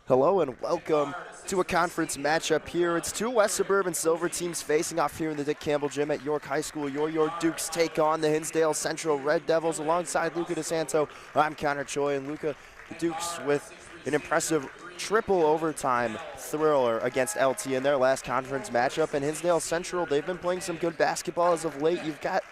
Hello and welcome to a conference matchup here. It's two West Suburban Silver teams facing off here in the Dick Campbell Gym at York High School. Your York Dukes take on the Hinsdale Central Red Devils alongside Luca Desanto. I'm Connor Choi, and Luca, the Dukes with an impressive triple overtime thriller against LT in their last conference matchup. And Hinsdale Central, they've been playing some good basketball as of late. You've got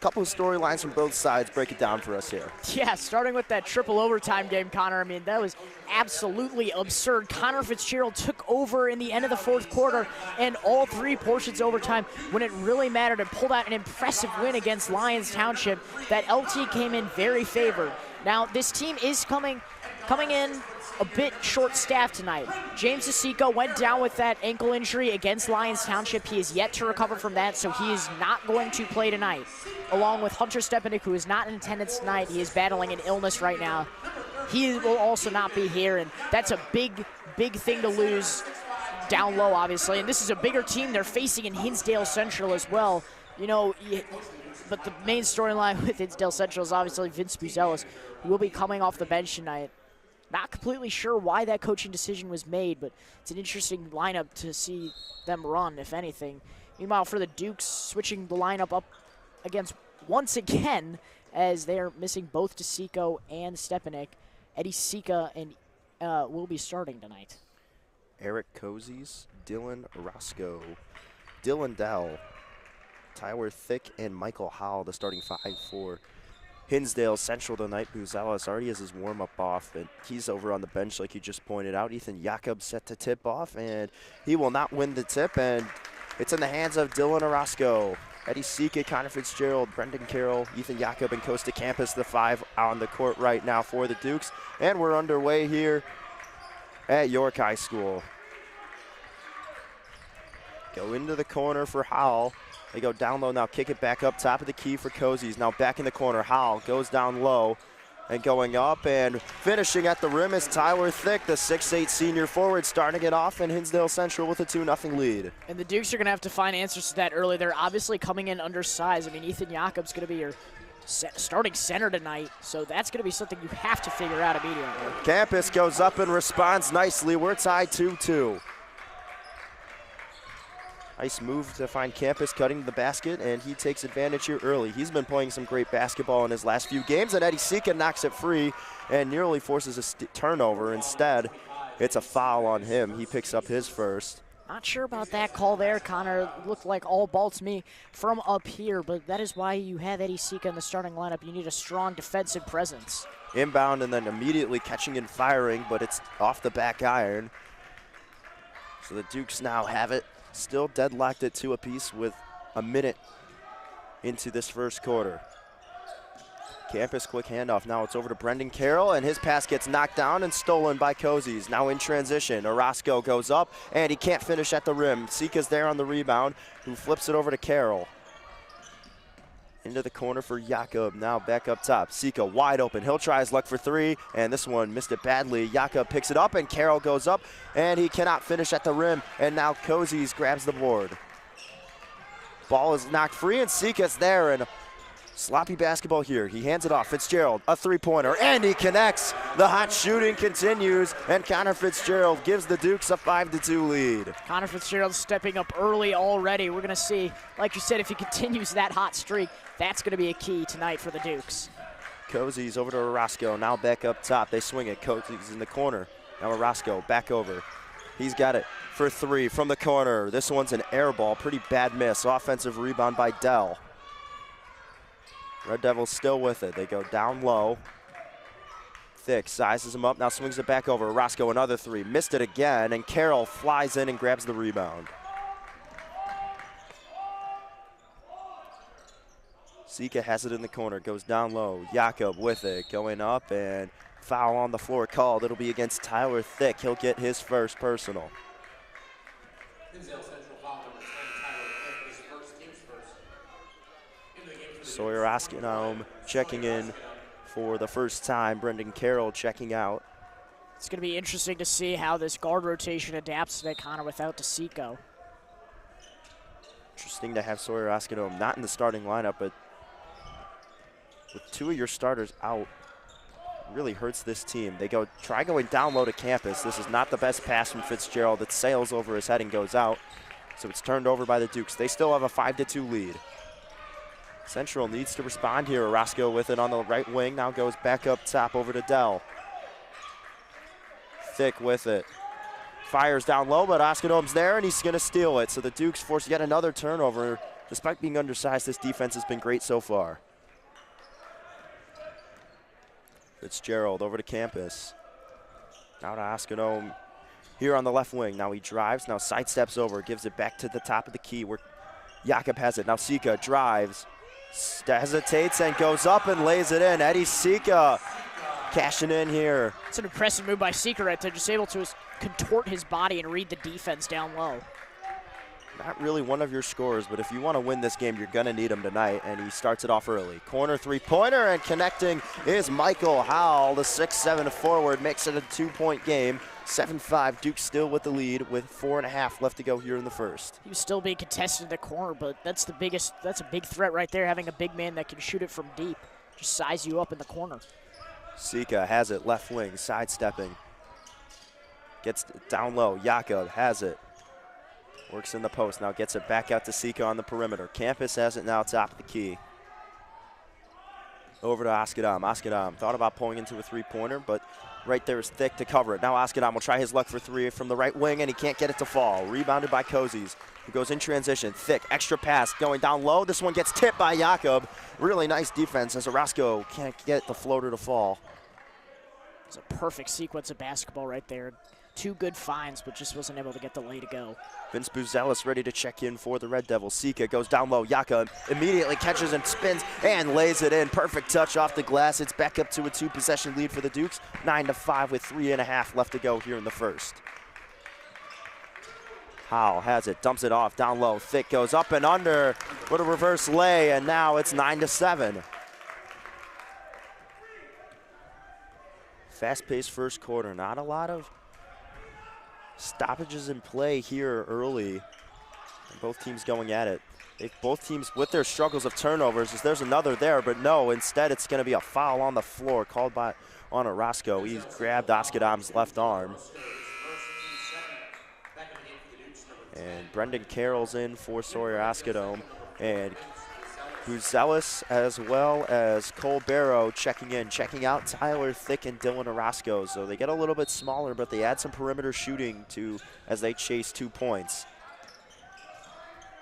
couple of storylines from both sides. Break it down for us here. Yeah, starting with that triple overtime game, Connor. I mean, that was absolutely absurd. Connor Fitzgerald took over in the end of the fourth quarter and all three portions overtime when it really mattered and pulled out an impressive win against Lyons Township. That LT came in very favored. Now, this team is coming in a bit short-staffed tonight. James Asico went down with that ankle injury against Lyons Township. He is yet to recover from that, so he is not going to play tonight. Along with Hunter Stepanik, who is not in attendance tonight. He is battling an illness right now. He will also not be here, and that's a big thing to lose down low, obviously. And this is a bigger team they're facing in Hinsdale Central as well. You know, but the main storyline with Hinsdale Central is obviously Vince Buzelis, who will be coming off the bench tonight. Not completely sure why that coaching decision was made, but it's an interesting lineup to see them run, if anything. Meanwhile, for the Dukes, switching the lineup up against once again, as they are missing both Asico and Stepanik. Eddie Sika and will be starting tonight. Eric Cozies, Dylan Roscoe, Dylan Dell, Tyler Thick, and Michael Howell, the starting five for Hinsdale Central tonight. Buzelis already has his warm-up off, and he's over on the bench like you just pointed out. Ethan Jakob set to tip off, and he will not win the tip, and it's in the hands of Dylan Orozco. Eddie Sika, Connor Fitzgerald, Brendan Carroll, Ethan Jakob, and Costa Campus, the five on the court right now for the Dukes. And we're underway here at York High School. Go into the corner for Howell. They go down low now, kick it back up top of the key for Cozies. Now back in the corner, Howell goes down low and going up and finishing at the rim is Tyler Thick, the 6'8" senior forward, starting it off in Hinsdale Central with a 2-0 lead. And the Dukes are going to have to find answers to that early. They're obviously coming in undersized. I mean, Ethan Jakob's going to be your starting center tonight, so that's going to be something you have to figure out immediately. Campus goes up and responds nicely. We're tied 2-2. Nice move to find Campus cutting the basket, and he takes advantage here early. He's been playing some great basketball in his last few games, and Eddie Sika knocks it free and nearly forces a turnover. Instead, it's a foul on him. He picks up his first. Not sure about that call there, Connor. It looked like all ball to me from up here, but that is why you have Eddie Sika in the starting lineup. You need a strong defensive presence. Inbound and then immediately catching and firing, but it's off the back iron. So the Dukes now have it. Still deadlocked at 2 apiece with a minute into this first quarter. Campus quick handoff. Now it's over to Brendan Carroll, and his pass gets knocked down and stolen by Cozies. Now in transition, Orozco goes up, and he can't finish at the rim. Sika's there on the rebound, who flips it over to Carroll. Into the corner for Jakob, now back up top. Sika wide open, he'll try his luck for three, and this one missed it badly. Jakob picks it up, and Carroll goes up, and he cannot finish at the rim, and now Cozies grabs the board. Ball is knocked free, and Sika's there, and sloppy basketball here. He hands it off. Fitzgerald, a three-pointer, and he connects. The hot shooting continues, and Connor Fitzgerald gives the Dukes a 5-2 lead. Connor Fitzgerald stepping up early already. We're going to see, like you said, if he continues that hot streak, that's going to be a key tonight for the Dukes. Cozies over to Orozco, now back up top. They swing it. Cozies in the corner. Now Orozco back over. He's got it for three from the corner. This one's an air ball. Pretty bad miss. Offensive rebound by Dell. Red Devils still with it. They go down low. Thick sizes him up, now swings it back over. Orozco, another three. Missed it again, and Carroll flies in and grabs the rebound. Sika has it in the corner, goes down low. Jakob with it, going up, and foul on the floor called. It'll be against Tyler Thick. He'll get his first personal. Sawyer Askenholm checking in for the first time. Brendan Carroll checking out. It's going to be interesting to see how this guard rotation adapts today, Connor, without Asico. Interesting to have Sawyer Askenholm not in the starting lineup, but with two of your starters out, really hurts this team. They try going down low to Campus. This is not the best pass from Fitzgerald. It sails over his head and goes out. So it's turned over by the Dukes. They still have a 5-2 lead. Central needs to respond here. Orozco with it on the right wing. Now goes back up top over to Dell. Thick with it. Fires down low, but Oskodom's there, and he's going to steal it. So the Dukes force yet another turnover. Despite being undersized, this defense has been great so far. Fitzgerald over to Campus. Now to Oskodom here on the left wing. Now he drives, now sidesteps over, gives it back to the top of the key where Jakob has it. Now Sika drives, hesitates, and goes up and lays it in. Eddie Sika cashing in here. It's an impressive move by Sika right there, just able to contort his body and read the defense down low. Not really one of your scorers, but if you want to win this game, you're going to need him tonight, and he starts it off early. Corner three-pointer, and connecting is Michael Howell. The 6'7" forward makes it a 2-point game. 7-5, Duke still with the lead with 4.5 left to go here in the first. He was still being contested in the corner, but that's a big threat right there, having a big man that can shoot it from deep. Just size you up in the corner. Sika has it, left wing, sidestepping. Gets down low, Jakob has it. Works in the post, now gets it back out to Sika on the perimeter. Campus has it now top of the key. Over to Oskodom. Oskodom thought about pulling into a three-pointer, but right there is Thick to cover it. Now Oskodom will try his luck for three from the right wing, and he can't get it to fall. Rebounded by Cozies, who goes in transition. Thick, extra pass, going down low. This one gets tipped by Jakob. Really nice defense as Orozco can't get the floater to fall. It's a perfect sequence of basketball right there. Two good finds, but just wasn't able to get the lay to go. Vince Buzelis ready to check in for the Red Devils. Sika goes down low. Jakob immediately catches and spins and lays it in. Perfect touch off the glass. It's back up to a 2-possession lead for the Dukes. 9-5 with 3.5 left to go here in the first. Howell has it, dumps it off, down low. Thick goes up and under with a reverse lay, and now it's 9-7. Fast-paced first quarter. Not a lot of stoppages in play here early. Both teams going at it. Both teams with their struggles of turnovers. There's another there, but no, instead it's going to be a foul on the floor called on Orozco. He's grabbed Oskodom's left arm. And Brendan Carroll's in for Sawyer Oskodom. And Buzelis as well as Cole Barrow checking out Tyler Thick and Dylan Orozco. So they get a little bit smaller, but they add some perimeter shooting as they chase 2 points.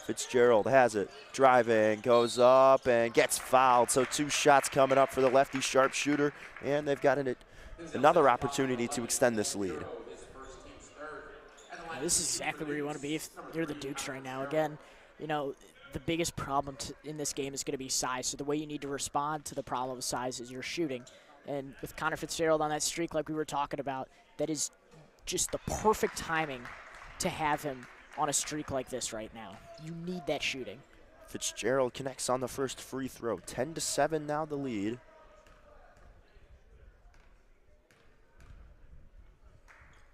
Fitzgerald has it, driving, goes up and gets fouled. So 2 shots coming up for the lefty sharpshooter, and they've got another opportunity to extend this lead. This is exactly where you want to be if you're the Dukes right now. Again, you know, the biggest problem in this game is going to be size. So the way you need to respond to the problem of size is your shooting. And with Connor Fitzgerald on that streak like we were talking about, that is just the perfect timing to have him on a streak like this right now. You need that shooting. Fitzgerald connects on the first free throw. 10-7 now the lead.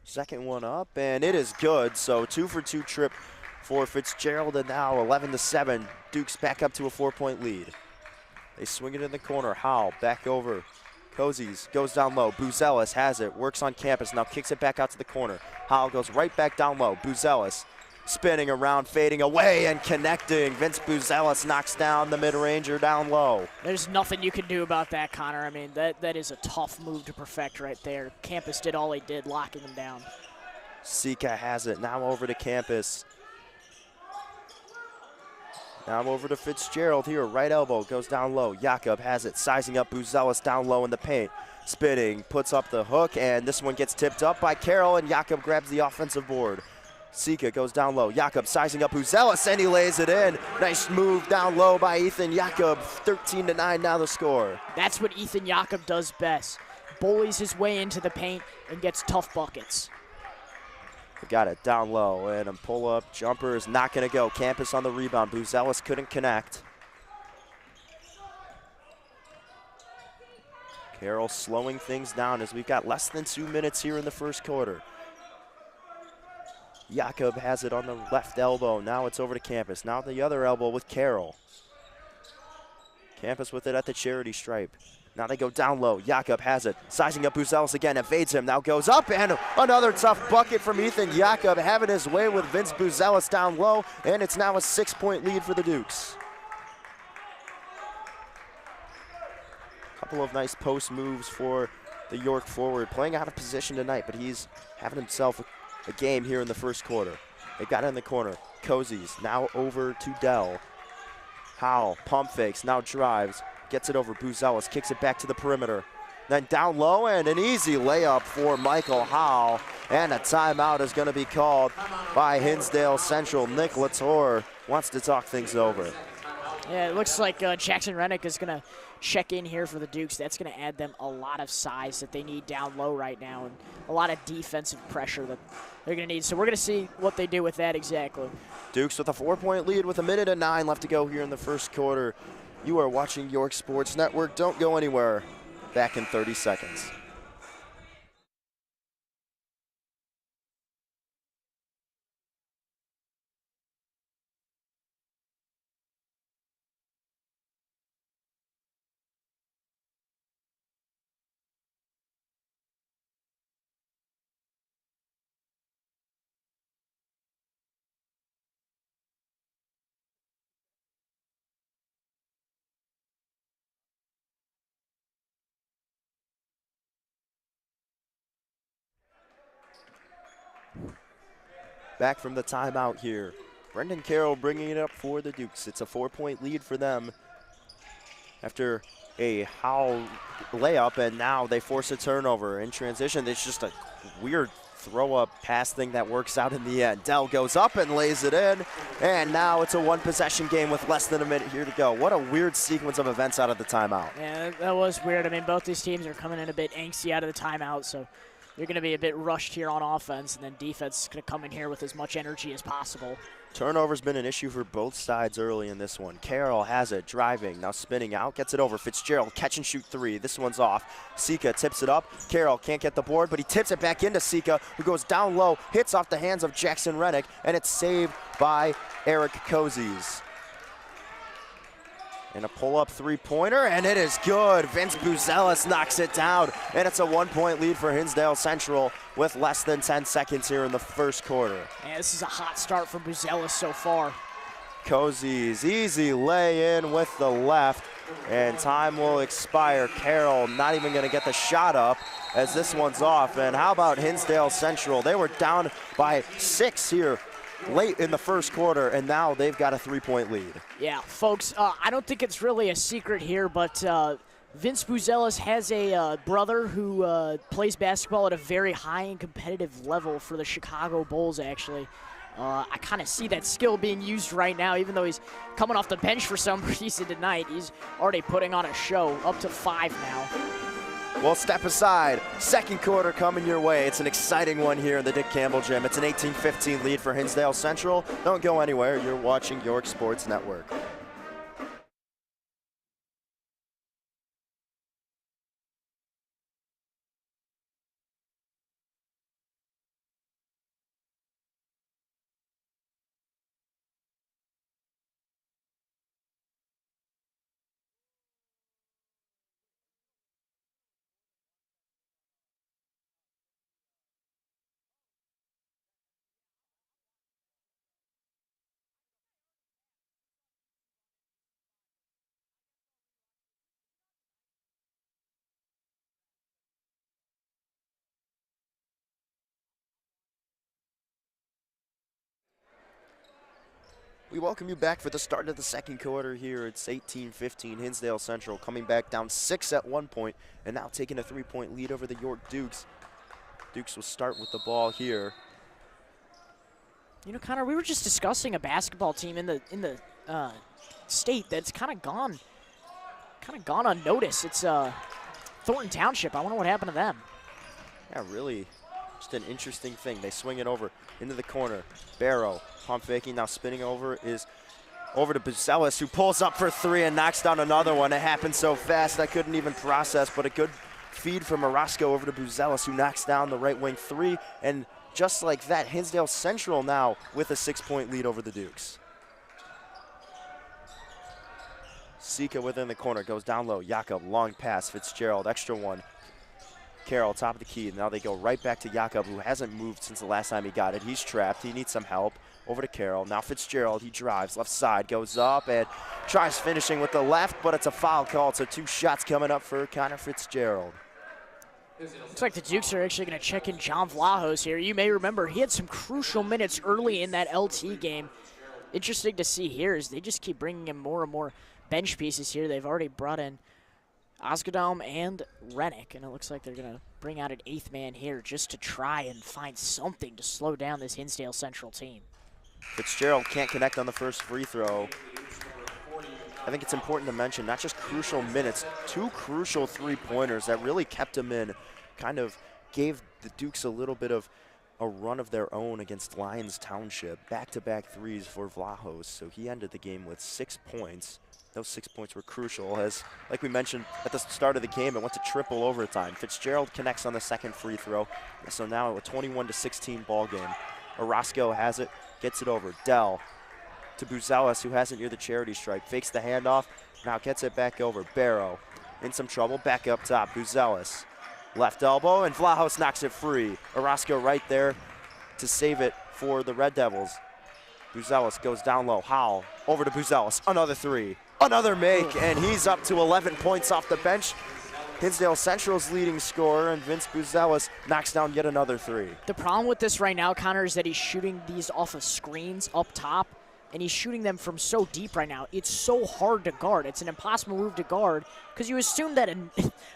Second one up, and it is good. So 2-for-2 trip for Fitzgerald, and now 11-7. Dukes back up to a 4-point lead. They swing it in the corner. Howell back over. Cozies goes down low. Buzelis has it, works on Campus, now kicks it back out to the corner. Howell goes right back down low. Buzelis spinning around, fading away, and connecting. Vince Buzelis knocks down the mid-ranger down low. There's nothing you can do about that, Connor. I mean, that is a tough move to perfect right there. Campus did all he did, locking him down. Sika has it, now over to Campus. Now over to Fitzgerald here, right elbow, goes down low. Jakob has it, sizing up Buzelis down low in the paint. Spinning, puts up the hook, and this one gets tipped up by Carroll, and Jakob grabs the offensive board. Sika goes down low. Jakob sizing up Buzelis, and he lays it in. Nice move down low by Ethan Jakob. 13-9 now the score. That's what Ethan Jakob does best. Bullies his way into the paint and gets tough buckets. Got it down low, and a pull-up jumper is not going to go. Campus on the rebound. Buzelis couldn't connect. Carroll slowing things down as we've got less than 2 minutes here in the first quarter. Jakob has it on the left elbow. Now it's over to Campus. Now the other elbow with Carroll. Campus with it at the charity stripe. Now they go down low. Jakob has it. Sizing up Buzelis again. Evades him. Now goes up. And another tough bucket from Ethan Jakob, having his way with Vince Buzelis down low. And it's now a 6-point lead for the Dukes. Couple of nice post moves for the York forward. Playing out of position tonight, but he's having himself a game here in the first quarter. They got it in the corner. Cozies now over to Dell. Howell pump fakes. Now drives. Gets it over Buzelis, kicks it back to the perimeter. Then down low, and an easy layup for Michael Howell. And a timeout is going to be called by Hinsdale Central. Nick Latour wants to talk things over. Yeah, it looks like Jackson Rennick is going to check in here for the Dukes. That's going to add them a lot of size that they need down low right now, and a lot of defensive pressure that they're going to need. So we're going to see what they do with that exactly. Dukes with a 4-point lead with 1:09 left to go here in the first quarter. You are watching York Sports Network. Don't go anywhere. Back in 30 seconds. Back from the timeout here. Brendan Carroll bringing it up for the Dukes. It's a 4-point lead for them after a Howell layup, and now they force a turnover. In transition, it's just a weird throw-up pass thing that works out in the end. Dell goes up and lays it in, and now it's a one-possession game with less than a minute here to go. What a weird sequence of events out of the timeout. Yeah, that was weird. I mean, both these teams are coming in a bit angsty out of the timeout, so they're going to be a bit rushed here on offense, and then defense is going to come in here with as much energy as possible. Turnover's been an issue for both sides early in this one. Carroll has it, driving, now spinning out, gets it over. Fitzgerald, catch and shoot three. This one's off. Sika tips it up. Carroll can't get the board, but he tips it back into Sika, who goes down low, hits off the hands of Jackson Rennick, and it's saved by Eric Cozies. And a pull-up three-pointer, and it is good. Vince Buzelis knocks it down, and it's a 1-point lead for Hinsdale Central with less than 10 seconds here in the first quarter. Yeah, this is a hot start for Buzelis so far. Cozies, easy lay in with the left, and time will expire. Carroll not even going to get the shot up as this one's off. And how about Hinsdale Central? They were down by 6 here late in the first quarter, and now they've got a 3-point lead. Yeah, folks, I don't think it's really a secret here, but Vince Buzelis has a brother who plays basketball at a very high and competitive level for the Chicago Bulls, actually. I kind of see that skill being used right now, even though he's coming off the bench for some reason tonight. He's already putting on a show, up to 5 now. Well, step aside. Second quarter coming your way. It's an exciting one here in the Dick Campbell Gym. It's an 18-15 lead for Hinsdale Central. Don't go anywhere. You're watching York Sports Network. We welcome you back for the start of the second quarter here. It's 18-15, Hinsdale Central coming back down 6 at one point and now taking a 3-point lead over the York Dukes. Dukes will start with the ball here. You know, Connor, we were just discussing a basketball team in the state that's kind of gone unnoticed. It's Thornton Township. I wonder what happened to them. Yeah, really, just an interesting thing. They swing it over into the corner. Barrow, pump faking, now spinning over is over to Buzelis, who pulls up for three and knocks down another one. It happened so fast I couldn't even process, but a good feed from Orozco over to Buzelis, who knocks down the right wing three. And just like that, Hinsdale Central now with a 6-point lead over the Dukes. Sika within the corner, goes down low. Jakob, long pass. Fitzgerald, extra one. Carroll, top of the key. Now they go right back to Jakob, who hasn't moved since the last time he got it. He's trapped. He needs some help. Over to Carroll. Now Fitzgerald, he drives. Left side, goes up and tries finishing with the left, but it's a foul call. So 2 shots coming up for Connor Fitzgerald. Looks like the Dukes are actually going to check in John Vlahos here. You may remember he had some crucial minutes early in that LT game. Interesting to see here is they just keep bringing in more and more bench pieces here. They've already brought in Osgedam and Rennick, and it looks like they're going to bring out an 8th man here just to try and find something to slow down this Hinsdale Central team. Fitzgerald can't connect on the first free throw. I think it's important to mention not just crucial minutes, 2 crucial 3-pointers that really kept him in, kind of gave the Dukes a little bit of a run of their own against Lyons Township. Back-to-back threes for Vlahos, so he ended the game with 6 points. Those 6 points were crucial as, like we mentioned at the start of the game, it went to triple overtime. Fitzgerald connects on the second free throw, so now a 21-16 ball game. Orozco has it, gets it over. Dell to Buzelis, who has it near the charity stripe. Fakes the handoff, now gets it back over. Barrow in some trouble, back up top. Buzelis, left elbow, and Vlahos knocks it free. Orozco right there to save it for the Red Devils. Buzelis goes down low. Howell over to Buzelis. Another 3. Another make, and he's up to 11 points off the bench. Hinsdale Central's leading scorer, and Vince Buzelis knocks down yet another 3. The problem with this right now, Connor, is that he's shooting these off of screens up top, and he's shooting them from so deep right now. It's so hard to guard. It's an impossible move to guard because you assume that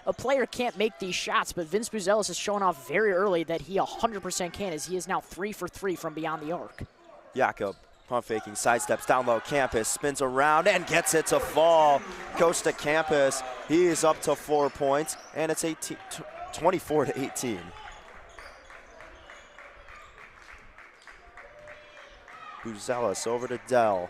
a player can't make these shots, but Vince Buzelis is showing off very early that he 100% can, as he is now 3 for 3 from beyond the arc. Jakob, pump faking, sidesteps down low. Campus spins around and gets it to fall. Coach to Campus, he is up to 4 points, and it's 24-18. Buzelis over to Dell.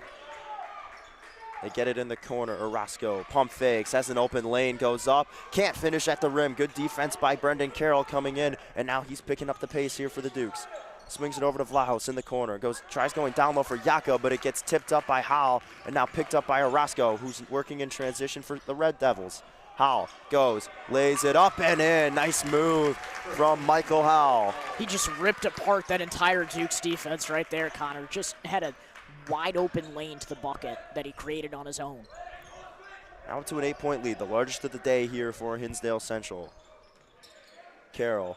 They get it in the corner. Orozco pump fakes, has an open lane, goes up, can't finish at the rim. Good defense by Brendan Carroll coming in, and now he's picking up the pace here for the Dukes. Swings it over to Vlahos in the corner. Tries going down low for Jakob, but it gets tipped up by Howell and now picked up by Orozco, who's working in transition for the Red Devils. Howell goes, lays it up and in. Nice move from Michael Howell. He just ripped apart that entire Dukes defense right there, Connor. Just had a wide open lane to the bucket that he created on his own. Now to an 8-point lead, the largest of the day here for Hinsdale Central. Carroll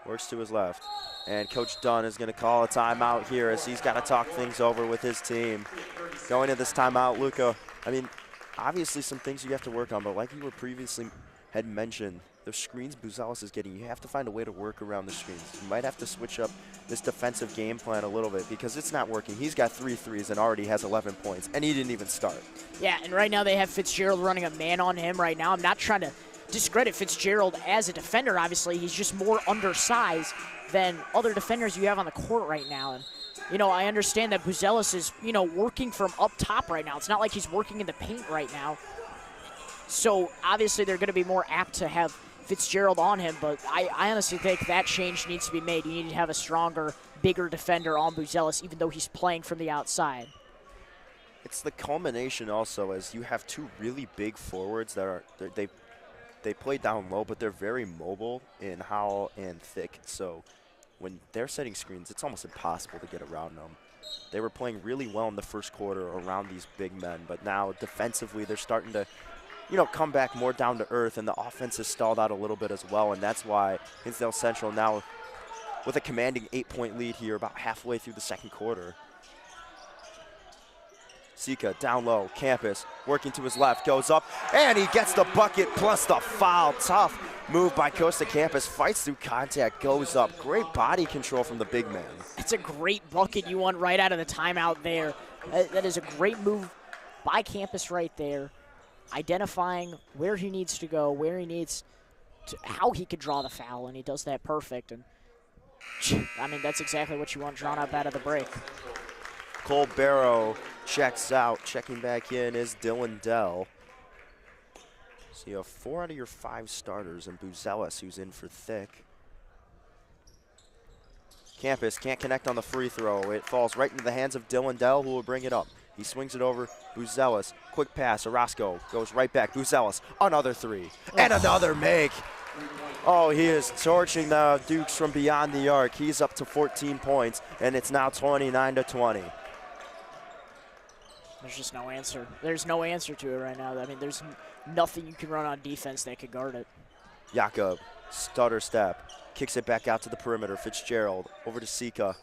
works to his left, and Coach Dunn is going to call a timeout here as he's got to talk things over with his team. Going into this timeout, Luca, I mean, obviously some things you have to work on, but like you were previously had mentioned, the screens Buzelis is getting, you have to find a way to work around the screens. You might have to switch up this defensive game plan a little bit because it's not working. He's got 3 threes and already has 11 points, and he didn't even start. Yeah, and right now they have Fitzgerald running a man on him right now. I'm not trying to discredit Fitzgerald as a defender, obviously. He's just more undersized than other defenders you have on the court right now. And, you know, I understand that Buzelis is, you know, working from up top right now. It's not like he's working in the paint right now. So, obviously, they're going to be more apt to have Fitzgerald on him, but I honestly think that change needs to be made. You need to have a stronger, bigger defender on Buzelis, even though he's playing from the outside. It's the culmination also as you have 2 really big forwards that are, they play down low, but they're very mobile in Howell and Thick. So when they're setting screens, it's almost impossible to get around them. They were playing really well in the first quarter around these big men, but now defensively they're starting to, you know, come back more down to earth, and the offense has stalled out a little bit as well, and that's why Hinsdale Central now with a commanding 8-point lead here about halfway through the second quarter. Sika down low, Campus working to his left, goes up, and he gets the bucket plus the foul. Tough move by Costa Campus, fights through contact, goes up. Great body control from the big man. It's a great bucket you want right out of the timeout there. That is a great move by Campus right there, identifying where he needs to go, where he needs to, how he could draw the foul, and he does that perfect. And I mean, that's exactly what you want drawn up out of the break. Cole Barrow checks out. Checking back in is Dylan Dell. So you have 4 out of your 5 starters, and Buzelis, who's in for Thick. Campus can't connect on the free throw. It falls right into the hands of Dylan Dell, who will bring it up. He swings it over. Buzelis, quick pass. Orozco goes right back. Buzelis, another three. And another make. Oh, he is torching the Dukes from beyond the arc. He's up to 14 points, and it's now 29-20. There's just no answer. There's no answer to it right now. I mean, there's nothing you can run on defense that could guard it. Jakob, stutter step, kicks it back out to the perimeter. Fitzgerald over to Sika.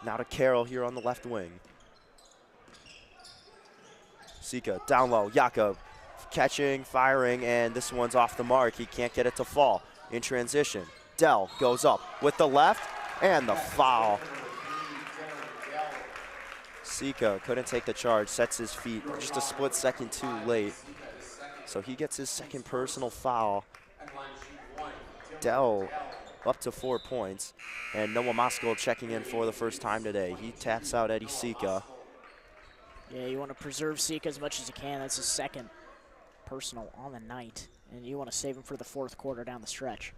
Now to Carroll here on the left wing. Sika down low. Jakob catching, firing, and this one's off the mark. He can't get it to fall. In transition, Dell goes up with the left and the foul. Sika couldn't take the charge, sets his feet just a split second too late. So he gets his second personal foul. Dell up to 4 points. And Noah Moskal checking in for the first time today. He taps out Eddie Sika. Yeah, you want to preserve Sika as much as you can. That's his second personal on the night. And you want to save him for the fourth quarter down the stretch.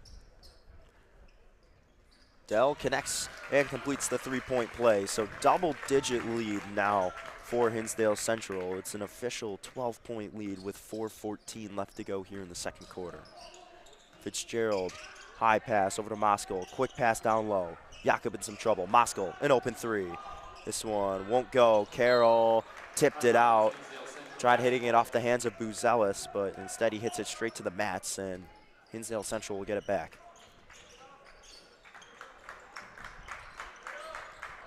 Dell connects and completes the three-point play. So double-digit lead now for Hinsdale Central. It's an official 12-point lead with 4:14 left to go here in the second quarter. Fitzgerald, high pass over to Moskal. Quick pass down low. Jakob in some trouble. Moskal, an open three. This one won't go. Carroll tipped it out. Tried hitting it off the hands of Buzelis, but instead he hits it straight to the mats, and Hinsdale Central will get it back.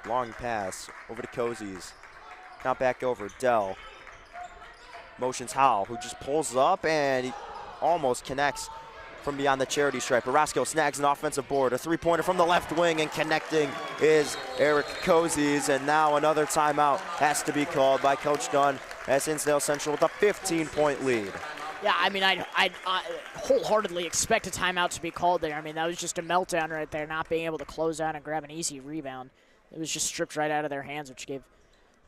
Long pass over to Cozies. Now back over. Dell. Motions Howell, who just pulls up, and he almost connects from beyond the charity stripe. Orozco snags an offensive board. A three-pointer from the left wing, and connecting is Eric Cozies. And now another timeout has to be called by Coach Dunn as Hinsdale Central with a 15-point lead. Yeah, I mean, I wholeheartedly expect a timeout to be called there. I mean, that was just a meltdown right there, not being able to close out and grab an easy rebound. It was just stripped right out of their hands, which gave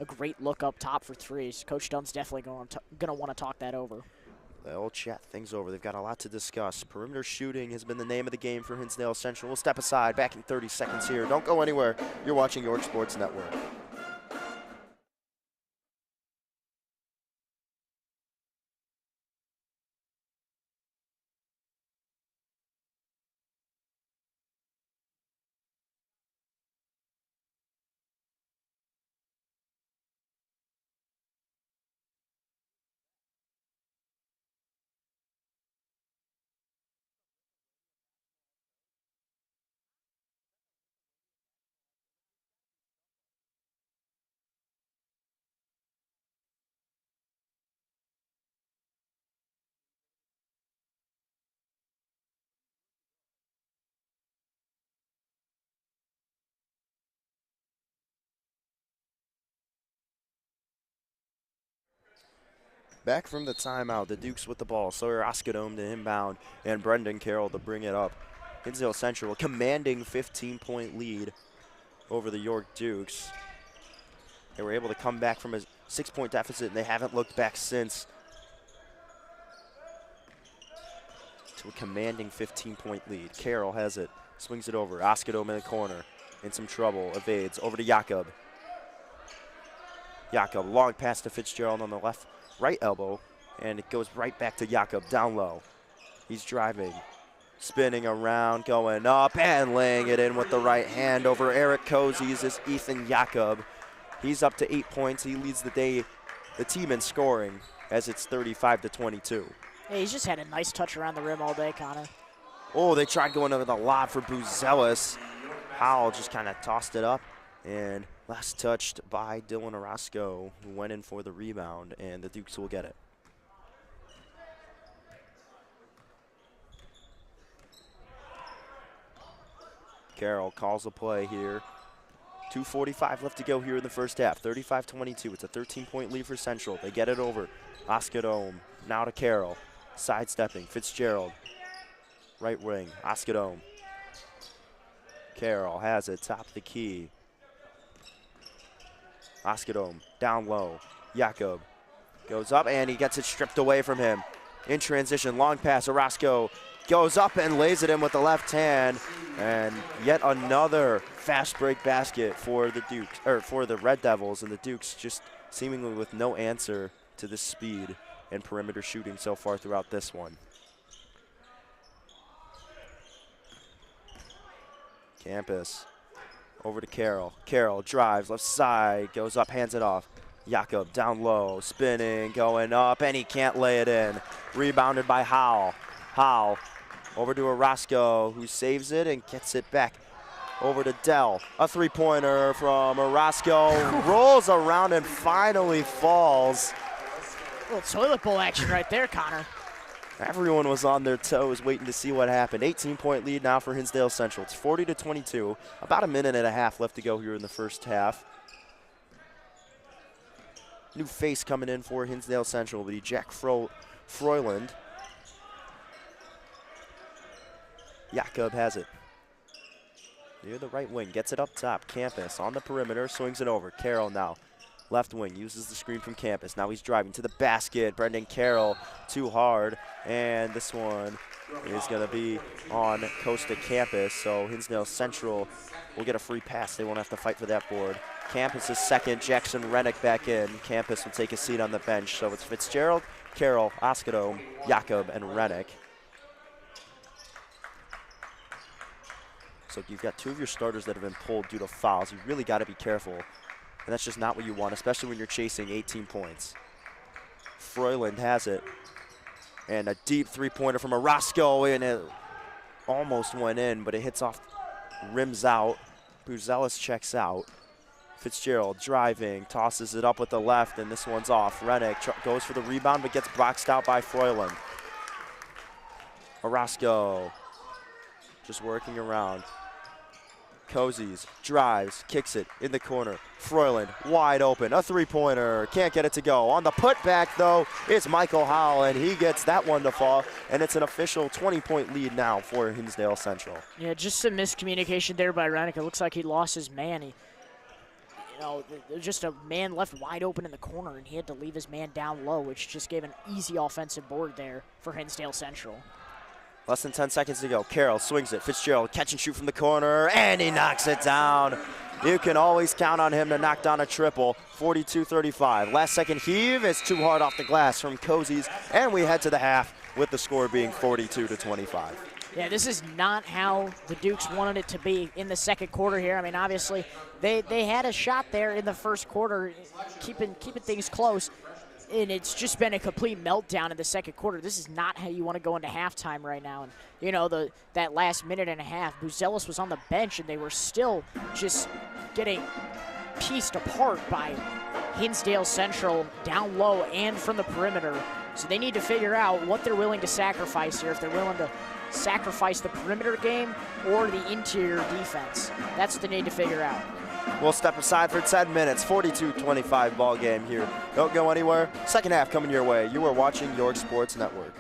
a great look up top for threes. Coach Dunn's definitely going to want to talk that over. They'll chat things over. They've got a lot to discuss. Perimeter shooting has been the name of the game for Hinsdale Central. We'll step aside, back in 30 seconds here. Don't go anywhere. You're watching York Sports Network. Back from the timeout, the Dukes with the ball. Sawyer Oskadome to inbound, and Brendan Carroll to bring it up. Hinsdale Central, a commanding 15-point lead over the York Dukes. They were able to come back from a 6-point deficit, and they haven't looked back since. To a commanding 15-point lead. Carroll has it, swings it over. Oskadome in the corner, in some trouble, evades. Over to Jakob. Jakob, long pass to Fitzgerald on the left. Right elbow, and it goes right back to Jakob down low. He's driving, spinning around, going up, and laying it in with the right hand over Eric Cozies is Ethan Jakob. He's up to 8 points. He leads the team in scoring as it's 35-22. Yeah, he's just had a nice touch around the rim all day, Connor. Oh, they tried going over the lob for Buzelis. Howell just kind of tossed it up, and last touched by Dylan Orozco, who went in for the rebound, and the Dukes will get it. Carroll calls a play here. 2:45 left to go here in the first half. 35-22. It's a 13-point lead for Central. They get it over. Oskadome now to Carroll. Sidestepping. Fitzgerald. Right wing. Oskadome. Carroll has it. Top of the key. Oskadome down low. Jakob goes up, and he gets it stripped away from him. In transition, long pass. Orozco goes up and lays it in with the left hand. And yet another fast break basket for the Dukes, or for the Red Devils, and the Dukes just seemingly with no answer to the speed and perimeter shooting so far throughout this one. Campus over to Carroll. Carroll drives left side, goes up, hands it off. Jakob down low, spinning, going up, and he can't lay it in. Rebounded by Howell. Howell over to Orozco, who saves it and gets it back over to Dell. A three-pointer from Orozco, rolls around and finally falls. A little toilet bowl action right there, Connor. Everyone was on their toes waiting to see what happened. 18-point lead now for Hinsdale Central. It's 40-22. About a minute and a half left to go here in the first half. New face coming in for Hinsdale Central will be Jack Froyland. Jakob has it. Near the right wing, gets it up top. Campus on the perimeter, swings it over. Carroll now. Left wing, uses the screen from Campus. Now he's driving to the basket. Brendan Carroll too hard. And this one is going to be on Costa Campus. So Hinsdale Central will get a free pass. They won't have to fight for that board. Campus is second. Jackson Rennick back in. Campus will take a seat on the bench. So it's Fitzgerald, Carroll, Oskadome, Jakob, and Rennick. So you've got two of your starters that have been pulled due to fouls. You really got to be careful. And that's just not what you want, especially when you're chasing 18 points. Froyland has it. And a deep three-pointer from Orozco, and it almost went in, but it hits off, rims out. Buzelis checks out. Fitzgerald driving, tosses it up with the left, and this one's off. Rennick goes for the rebound, but gets boxed out by Froyland. Orozco just working around. Cozies drives, kicks it in the corner. Froyland wide open, a three-pointer, can't get it to go. On the putback, though, it's Michael Howell, and he gets that one to fall, and it's an official 20-point lead now for Hinsdale Central. Yeah, just some miscommunication there by Rennick. It looks like he lost his man. Just a man left wide open in the corner, and he had to leave his man down low, which just gave an easy offensive board there for Hinsdale Central. Less than 10 seconds to go. Carroll swings it. Fitzgerald catch and shoot from the corner, and he knocks it down. You can always count on him to knock down a triple. 42-35. Last second heave is too hard off the glass from Cozies, and we head to the half with the score being 42-25. Yeah, this is not how the Dukes wanted it to be in the second quarter here. I mean, obviously, they had a shot there in the first quarter, keeping things close. And it's just been a complete meltdown in the second quarter. This is not how you want to go into halftime right now. And, that last minute and a half, Buzelis was on the bench, and they were still just getting pieced apart by Hinsdale Central down low and from the perimeter. So they need to figure out what they're willing to sacrifice here, if they're willing to sacrifice the perimeter game or the interior defense. That's what they need to figure out. We'll step aside for 10 minutes. 42-25 ball game here. Don't go anywhere. Second half coming your way. You are watching York Sports Network.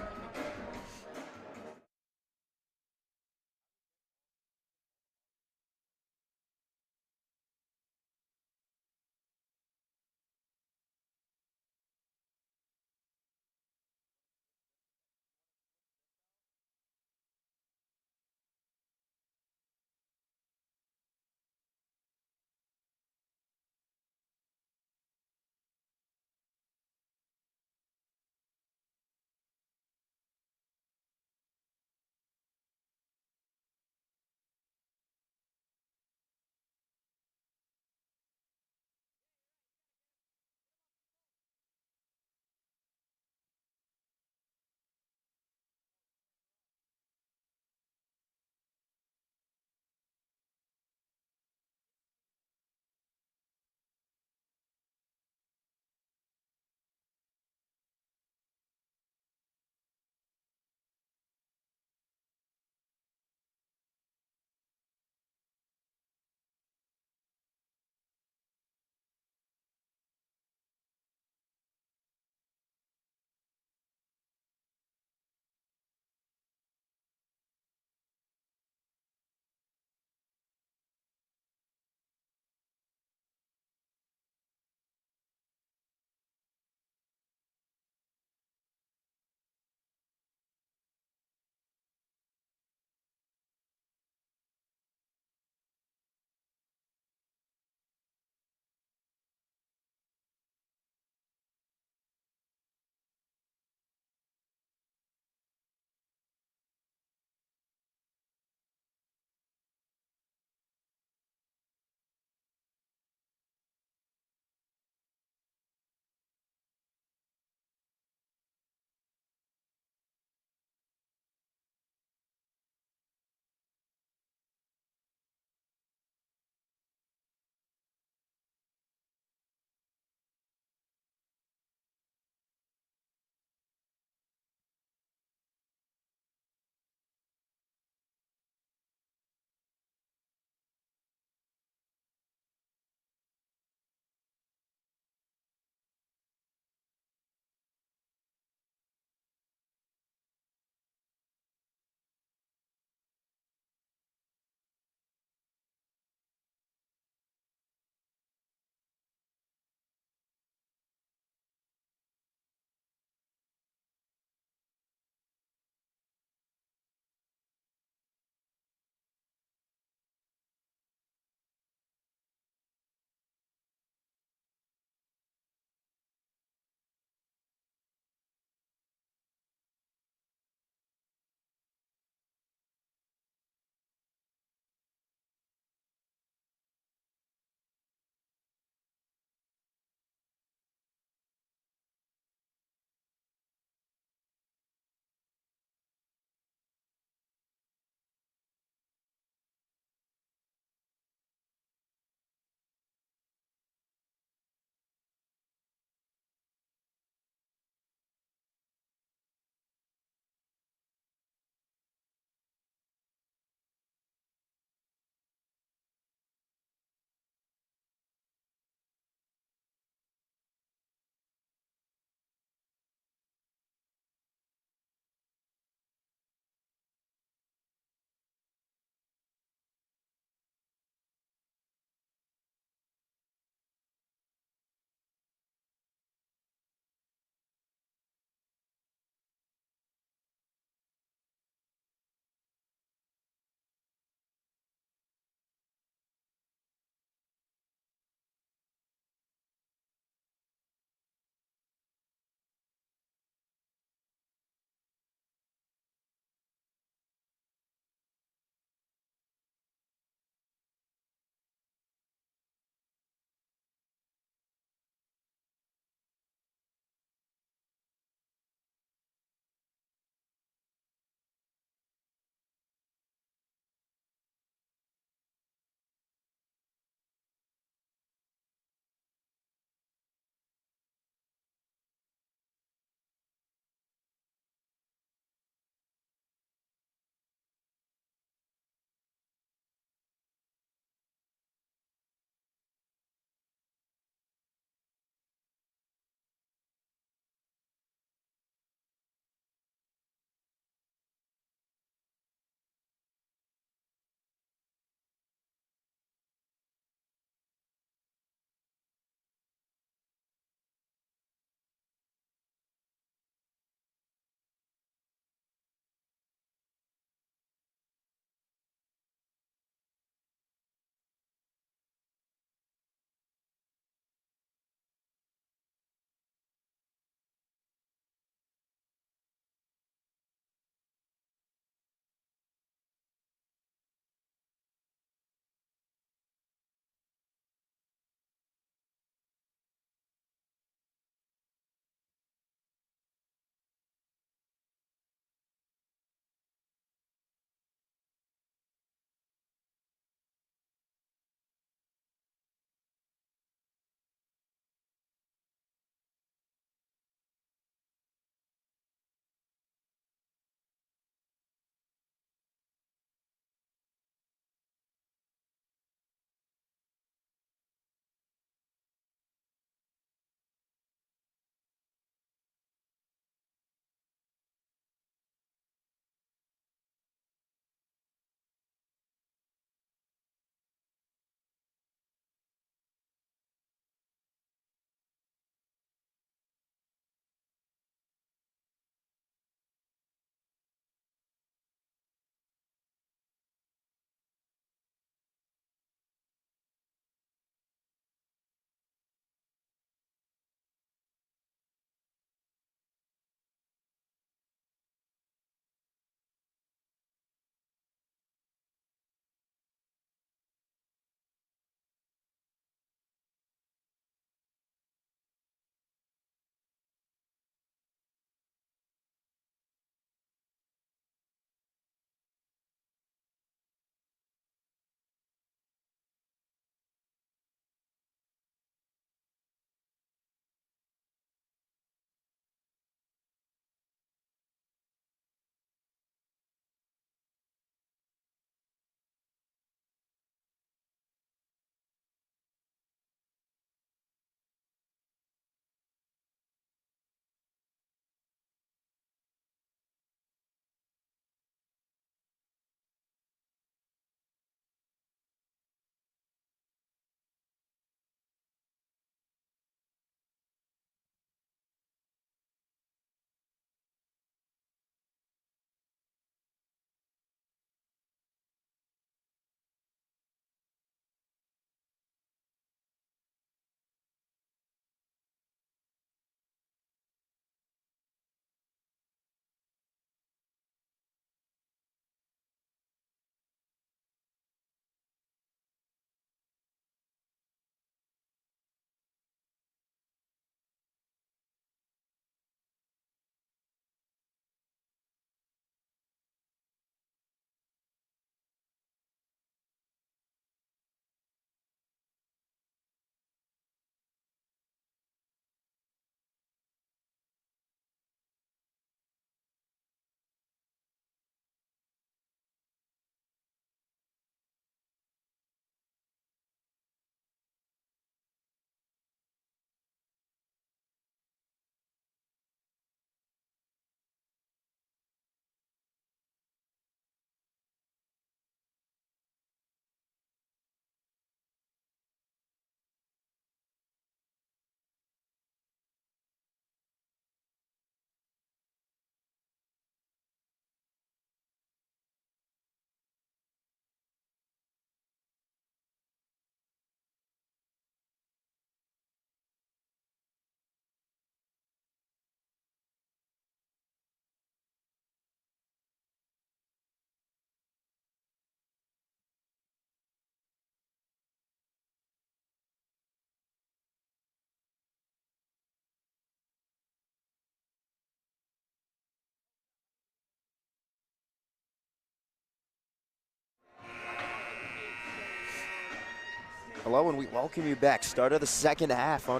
Hello, and we welcome you back. Start of the second half,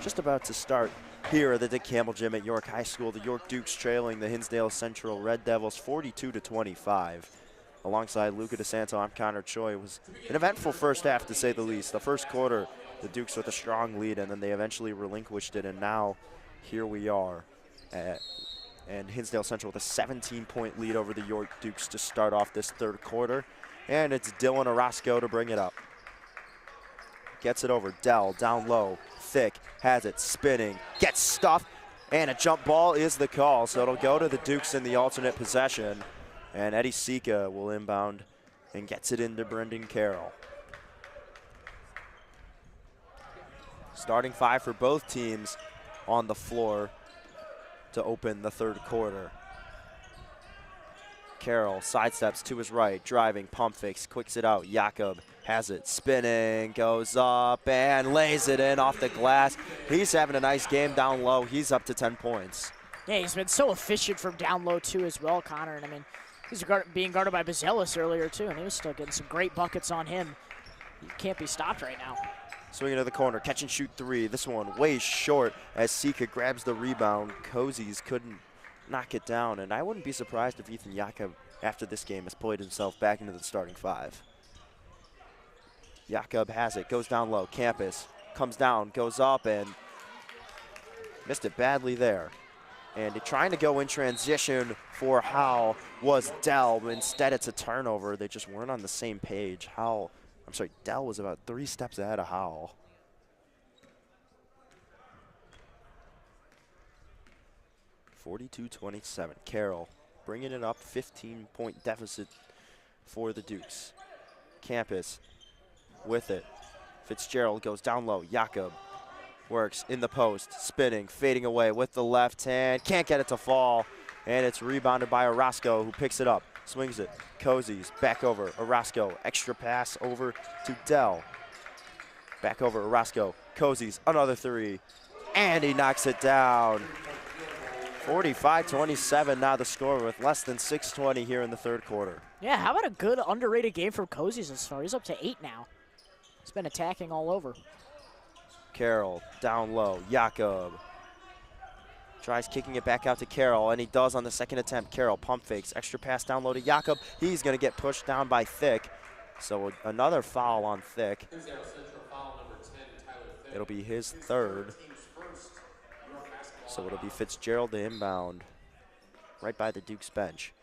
just about to start here at the Dick Campbell Gym at York High School. The York Dukes trailing the Hinsdale Central Red Devils 42-25. Alongside Luca, Desanto, I'm Connor Choi. It was an eventful first half, to say the least. The first quarter, the Dukes with a strong lead, and then they eventually relinquished it, and now here we are. And Hinsdale Central with a 17-point lead over the York Dukes to start off this third quarter. And it's Dylan Orozco to bring it up. Gets it over, Dell, down low, Thick, has it, spinning, gets stuffed, and a jump ball is the call, so it'll go to the Dukes in the alternate possession. And Eddie Sika will inbound and gets it into Brendan Carroll. Starting five for both teams on the floor to open the third quarter. Carroll sidesteps to his right, driving, pump fakes, quicks it out. Jakob has it, spinning, goes up and lays it in off the glass. He's having a nice game down low. He's up to 10 points. Yeah, he's been so efficient from down low too as well, Connor. And I mean, he's being guarded by Bazelis earlier too, and he was still getting some great buckets on him. He can't be stopped right now. Swinging to the corner, catch and shoot three. This one way short as Sika grabs the rebound. Cozies couldn't knock it down, and I wouldn't be surprised if Ethan Jakob, after this game, has played himself back into the starting five. Jakob has it, goes down low. Campus comes down, goes up, and missed it badly there. And trying to go in transition for Howell was Dell, but instead it's a turnover. They just weren't on the same page. Dell was about 3 steps ahead of Howell. (42-27). Carroll bringing it up, 15-point deficit for the Dukes. Campus with it. Fitzgerald goes down low. Jakob works in the post, spinning, fading away with the left hand. Can't get it to fall, and it's rebounded by Orozco, who picks it up, swings it. Cozies back over Orozco. Extra pass over to Dell. Back over Orozco. Cozies, another three, and he knocks it down. 45-27 now the score with less than 6:20 here in the third quarter. Yeah, how about a good underrated game from Cozies this far? He's up to 8 now. He's been attacking all over. Carroll down low. Jakob tries kicking it back out to Carroll, and he does on the second attempt. Carroll pump fakes, extra pass down low to Jakob. He's going to get pushed down by Thick. So another foul on Thick. It'll be his third. So it'll be Fitzgerald to inbound right by the Dukes bench.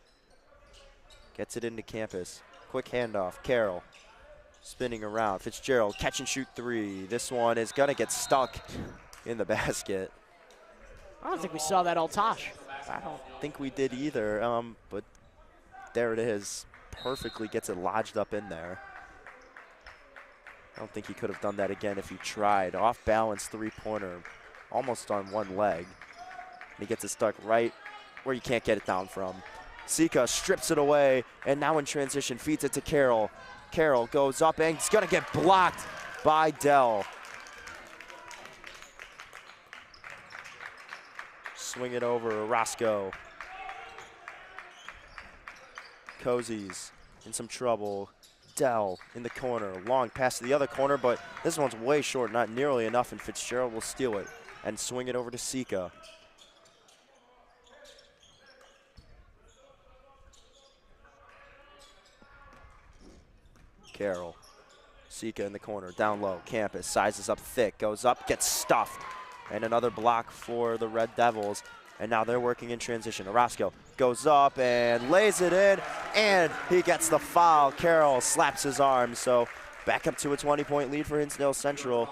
Gets it into Campus. Quick handoff. Carroll spinning around. Fitzgerald catch and shoot three. This one is going to get stuck in the basket. I don't think we saw that all Tosh. I don't think we did either, but there it is. Perfectly gets it lodged up in there. I don't think he could have done that again if he tried. Off balance three-pointer, almost on one leg. And he gets it stuck right where you can't get it down from. Sika strips it away, and now in transition feeds it to Carroll. Carroll goes up, and he's going to get blocked by Dell. Swing it over, Orozco. Cozies in some trouble. Dell in the corner, long pass to the other corner, but this one's way short, not nearly enough, and Fitzgerald will steal it and swing it over to Sika. Carroll. Sika in the corner, down low. Campus sizes up Thick, goes up, gets stuffed. And another block for the Red Devils. And now they're working in transition. Orozco goes up and lays it in, and he gets the foul. Carroll slaps his arm, so back up to a 20-point lead for Hinsdale Central.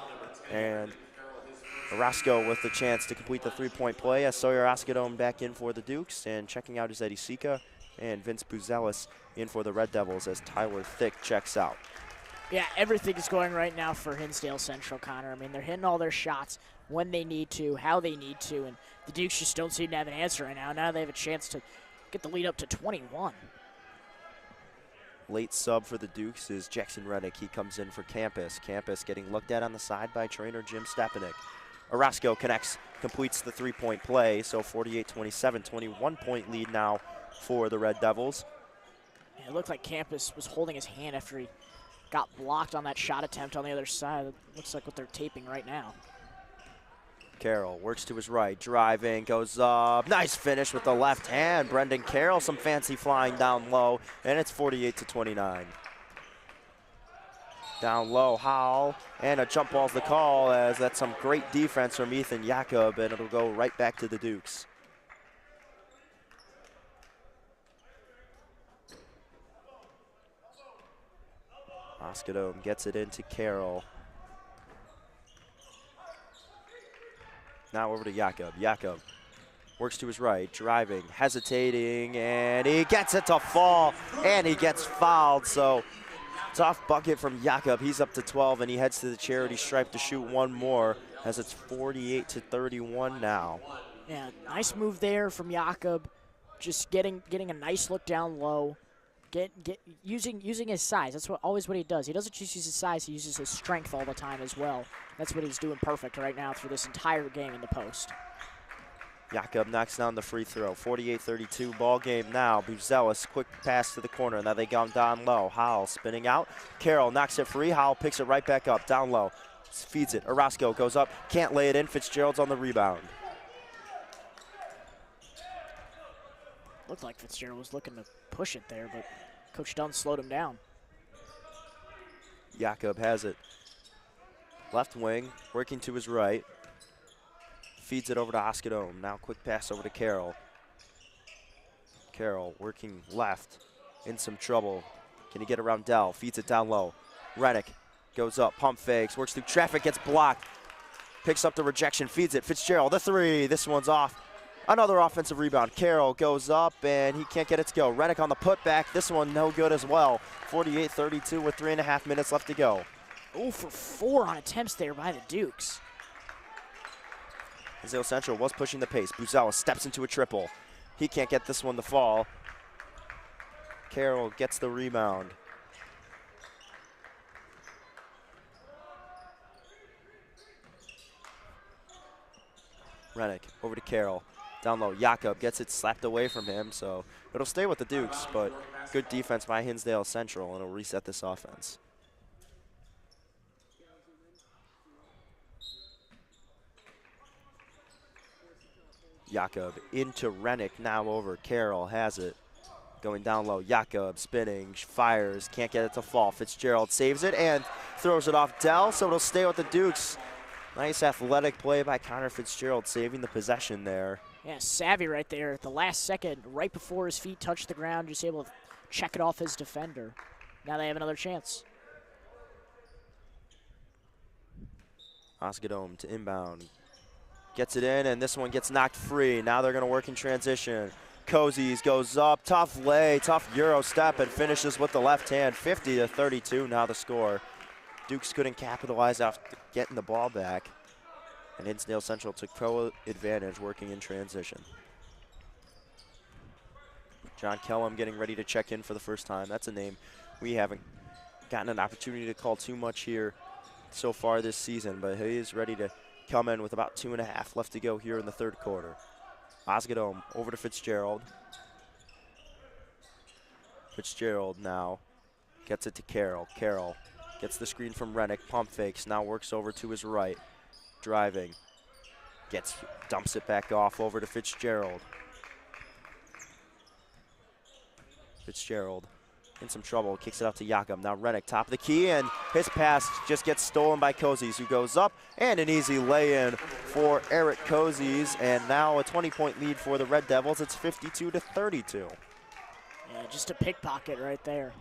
And Orozco with the chance to complete the three-point play as Sawyer Oskadome back in for the Dukes, and checking out is Eddie Sika and Vince Buzelis in for the Red Devils as Tyler Thick checks out. Yeah, everything is going right now for Hinsdale Central, Connor. I mean, they're hitting all their shots when they need to, how they need to, and the Dukes just don't seem to have an answer right now. Now they have a chance to get the lead up to 21. Late sub for the Dukes is Jackson Reddick. He comes in for Campus. Campus getting looked at on the side by trainer Jim Stepanek. Orozco connects, completes the three-point play, so 48-27, 21-point lead now for the Red Devils. Yeah, it looked like Campus was holding his hand after he got blocked on that shot attempt on the other side. It looks like what they're taping right now. Carroll works to his right, driving, goes up. Nice finish with the left hand. Brendan Carroll, some fancy flying down low, and it's 48-29. Down low, Howell, and a jump ball's the call, as that's some great defense from Ethan Jakob, and it'll go right back to the Dukes. Oskadome gets it into Carroll. Now over to Jakob. Jakob works to his right, driving, hesitating, and he gets it to fall, and he gets fouled. So tough bucket from Jakob. He's up to 12, and he heads to the charity stripe to shoot one more, as it's 48-31 now. Yeah, nice move there from Jakob. Just getting a nice look down low. Using his size. That's always what he does. He doesn't just use his size, he uses his strength all the time as well. That's what he's doing perfect right now through this entire game in the post. Jakob knocks down the free throw. 48-32 ball game now. Buzelis, quick pass to the corner. Now they go down low. Howell spinning out. Carroll knocks it free. Howell picks it right back up. Down low. Feeds it. Orozco goes up. Can't lay it in. Fitzgerald's on the rebound. Looked like Fitzgerald was looking to push it there, but Coach Dunn slowed him down. Jakob has it. Left wing, working to his right. Feeds it over to Oskadome. Now quick pass over to Carroll. Carroll working left, in some trouble. Can he get around Dell? Feeds it down low. Rennick goes up, pump fakes, works through traffic, gets blocked. Picks up the rejection, feeds it. Fitzgerald, the three. This one's off. Another offensive rebound. Carroll goes up, and he can't get it to go. Rennick on the putback. This one no good as well. 48-32 with 3.5 minutes left to go. 0 for 4 on attempts there by the Dukes. Hinsdale Central was pushing the pace. Buzelis steps into a triple. He can't get this one to fall. Carroll gets the rebound. Rennick over to Carroll. Down low, Jakob gets it slapped away from him, so it'll stay with the Dukes, but good defense by Hinsdale Central, and it'll reset this offense. Jakob into Rennick, now over. Carroll has it. Going down low, Jakob spinning, fires, can't get it to fall. Fitzgerald saves it and throws it off Dell, so it'll stay with the Dukes. Nice athletic play by Connor Fitzgerald, saving the possession there. Yeah, savvy right there at the last second, right before his feet touched the ground, just able to check it off his defender. Now they have another chance. Oskadome to inbound. Gets it in, and this one gets knocked free. Now they're going to work in transition. Cozies goes up, tough lay, tough Euro step, and finishes with the left hand. 50-32 now the score. Dukes couldn't capitalize after getting the ball back, and Hinsdale Central took pro advantage working in transition. John Kellum getting ready to check in for the first time. That's a name we haven't gotten an opportunity to call too much here so far this season, but he is ready to come in with about 2.5 left to go here in the third quarter. Oskadome over to Fitzgerald. Fitzgerald now gets it to Carroll. Carroll gets the screen from Rennick, pump fakes, now works over to his right. Driving, dumps it back off over to Fitzgerald. Fitzgerald in some trouble, kicks it out to Jakob. Now Rennick, top of the key, and his pass just gets stolen by Cozies, who goes up, and an easy lay-in for Eric Cozies, and now a 20-point lead for the Red Devils. It's 52-32. Yeah, just a pickpocket right there.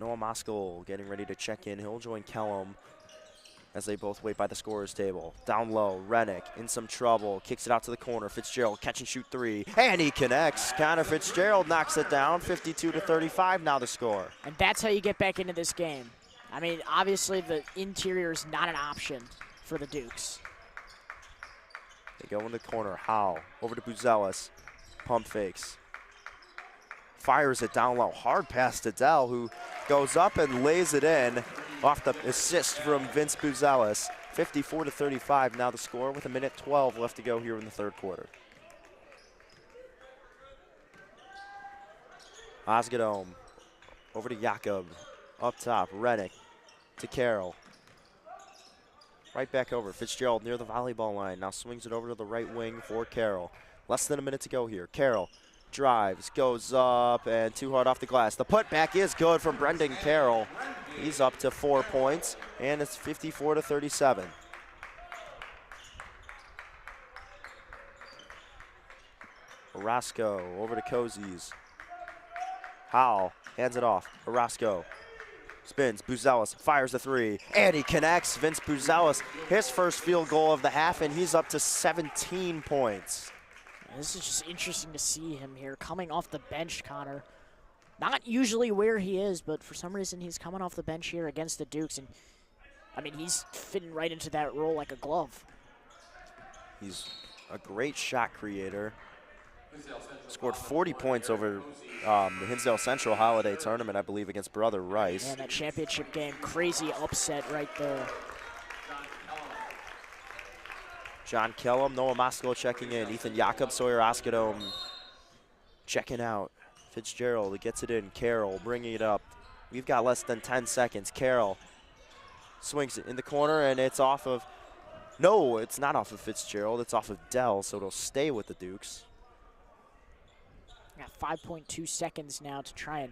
Noah Moskal getting ready to check in. He'll join Kellum as they both wait by the scorer's table. Down low, Rennick in some trouble, kicks it out to the corner. Fitzgerald catch and shoot three, and he connects. Connor Fitzgerald knocks it down. 52-35 now the score. And that's how you get back into this game. I mean, obviously the interior is not an option for the Dukes. They go in the corner. Howe over to Buzelis. Pump fakes. Fires it down low. Hard pass to Dell, who goes up and lays it in off the assist from Vince Buzelis. 54-35 now the score with 1:12 left to go here in the third quarter. Oskadome over to Jakob. Up top, Rennick to Carroll. Right back over. Fitzgerald near the volleyball line. Now swings it over to the right wing for Carroll. Less than a minute to go here. Carroll drives, goes up, and too hard off the glass. The putback is good from Brendan Carroll. He's up to 4 points, and it's 54-37. Orozco over to Cozies. Howell hands it off. Orozco spins. Buzelis fires the three, and he connects. Vince Buzelis, his first field goal of the half, and he's up to 17 points. This is just interesting to see him here coming off the bench, Connor. Not usually where he is, but for some reason he's coming off the bench here against the Dukes. And, I mean, he's fitting right into that role like a glove. He's a great shot creator. Scored 40 points over the Hinsdale Central Holiday Tournament, I believe, against Brother Rice. Yeah, that championship game, crazy upset right there. John Kellum, Noah Moskow checking in. Ethan Jakob, Sawyer Oskadome checking out. Fitzgerald gets it in. Carroll bringing it up. We've got less than 10 seconds. Carroll swings it in the corner, and it's off of, no, it's not off of Fitzgerald. It's off of Dell, so it'll stay with the Dukes. Got 5.2 seconds now to try and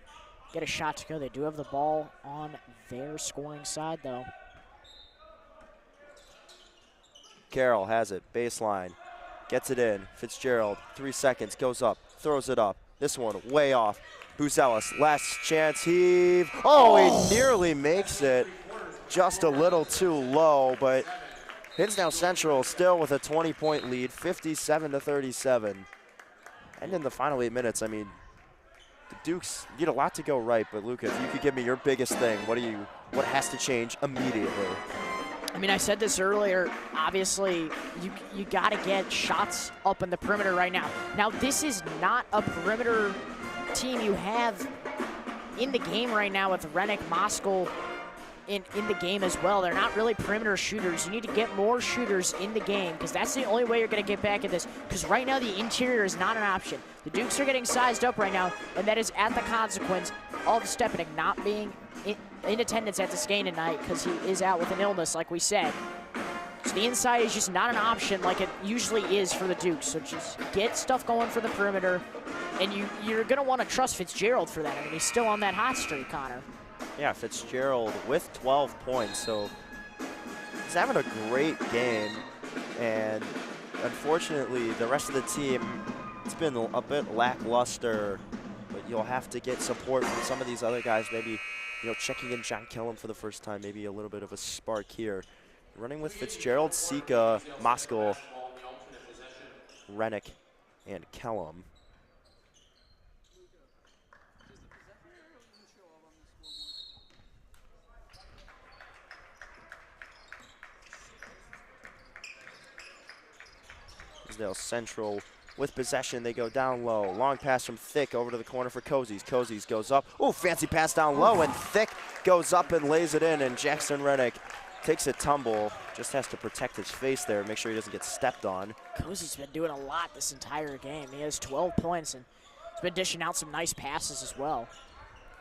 get a shot to go. They do have the ball on their scoring side, though. Carroll has it, baseline, gets it in. Fitzgerald, 3 seconds, goes up, throws it up. This one way off. Buzelis, last chance heave. Oh, he nearly makes it. Just a little too low, but Hinsdale Central still with a 20-point lead, 57-37. And in the final 8 minutes, I mean, the Dukes need a lot to go right, but Luca, if you could give me your biggest thing, what has to change immediately? I mean, I said this earlier, obviously, you got to get shots up in the perimeter right now. Now, this is not a perimeter team you have in the game right now with Rennick, Moskow in the game as well. They're not really perimeter shooters. You need to get more shooters in the game because that's the only way you're going to get back at this, because right now the interior is not an option. The Dukes are getting sized up right now, and that is at the consequence of Stepanek not being in attendance at this game tonight because he is out with an illness, like we said. So the inside is just not an option like it usually is for the Dukes. So just get stuff going for the perimeter, and you're going to want to trust Fitzgerald for that. I mean, he's still on that hot streak, Connor. Yeah, Fitzgerald with 12 points, so he's having a great game, and unfortunately the rest of the team, it's been a bit lackluster, but you'll have to get support from some of these other guys, maybe checking in John Kellum for the first time, maybe a little bit of a spark here. Running with Fitzgerald, Sika, Moskow, Rennick, and Kellum. Hinsdale Central with possession. They go down low. Long pass from Thick over to the corner for Cozies. Cozies goes up. Oh, fancy pass down low, and Thick goes up and lays it in, and Jackson Rennick takes a tumble. Just has to protect his face there, make sure he doesn't get stepped on. Cozies been doing a lot this entire game. He has 12 points, and he's been dishing out some nice passes as well.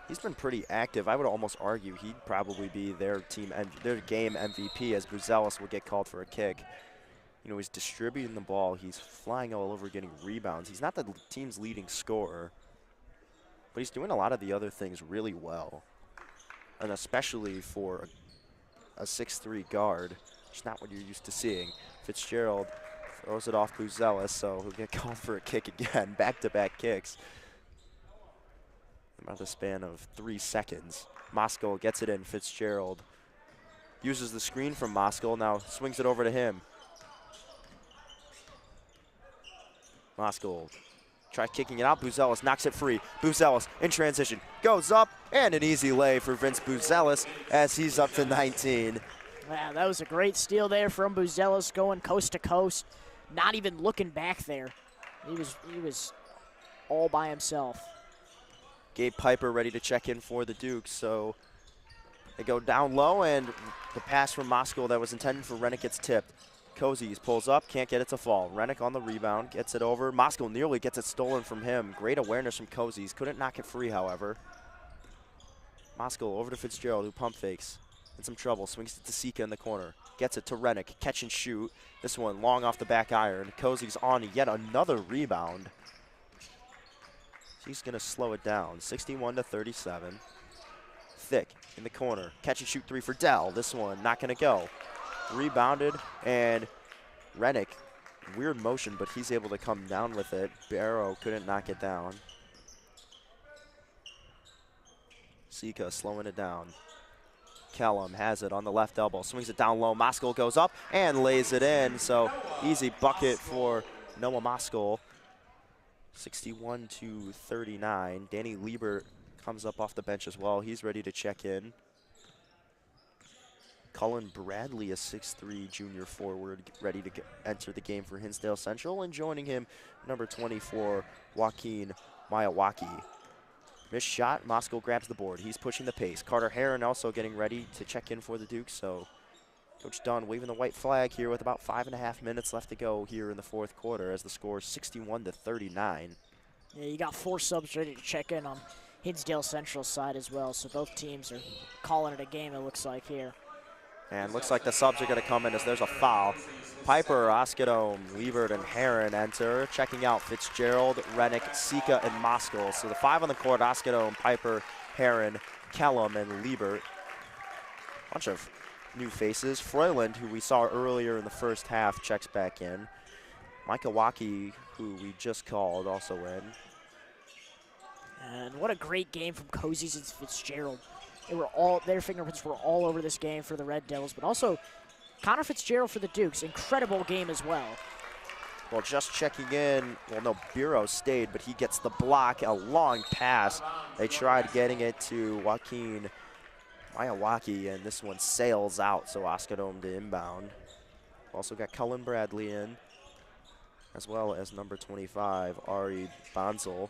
He's been pretty active. I would almost argue he'd probably be their game MVP, as Buzelis will get called for a kick. He's distributing the ball. He's flying all over, getting rebounds. He's not the team's leading scorer, but he's doing a lot of the other things really well, and especially for a 6'3" guard, which is not what you're used to seeing. Fitzgerald throws it off Buzelis, so he'll get called for a kick again. Back-to-back kicks. About the span of 3 seconds. Moskow gets it in. Fitzgerald uses the screen from Moskow, now swings it over to him. Moskow tries kicking it out. Buzelis knocks it free. Buzelis in transition goes up, and an easy lay for Vince Buzelis as he's up to 19. Wow, that was a great steal there from Buzelis, going coast to coast, not even looking back there. He was all by himself. Gabe Piper ready to check in for the Dukes, so they go down low, and the pass from Moskow that was intended for Rennick gets tipped. Cozies pulls up, can't get it to fall. Rennick on the rebound, gets it over. Moskow nearly gets it stolen from him. Great awareness from Cozies. Couldn't knock it free, however. Moskal over to Fitzgerald, who pump fakes. In some trouble, swings it to Sika in the corner. Gets it to Rennick, catch and shoot. This one long off the back iron. Cozy's on yet another rebound. She's gonna slow it down, 61-37. Thick in the corner, catch and shoot three for Dell. This one not gonna go. Rebounded, and Rennick, weird motion, but he's able to come down with it. Barrow couldn't knock it down. Sika slowing it down. Kellum has it on the left elbow, swings it down low. Moskal goes up and lays it in. So easy bucket for Noah Moskal. 61-39. Danny Liebert comes up off the bench as well. He's ready to check in. Cullen Bradley, a 6'3" junior forward, ready to enter the game for Hinsdale Central. And joining him, number 24, Joaquin Miyawaki. Missed shot, Moskal grabs the board. He's pushing the pace. Carter Heron also getting ready to check in for the Dukes. So Coach Dunn waving the white flag here with about 5.5 minutes left to go here in the fourth quarter as the score is 61-39. Yeah, you got 4 subs ready to check in on Hinsdale Central's side as well. So both teams are calling it a game, it looks like here. And looks like the subs are going to come in as there's a foul. Piper, Oskadome, Liebert, and Heron enter. Checking out Fitzgerald, Rennick, Sika, and Moskal. So the 5 on the court, Oskadome, Piper, Heron, Kellum, and Liebert. Bunch of new faces. Froyland, who we saw earlier in the first half, checks back in. Miyawaki, who we just called, also in. And what a great game from Cozy's and Fitzgerald. Their fingerprints were all over this game for the Red Devils, but also Connor Fitzgerald for the Dukes. Incredible game as well. Well, just checking in, well, no, Bureau stayed, but he gets the block, a long pass. They tried getting it to Joaquin Miyawaki, and this one sails out, so Oskadome to inbound. Also got Cullen Bradley in, as well as number 25, Ari Bonzel.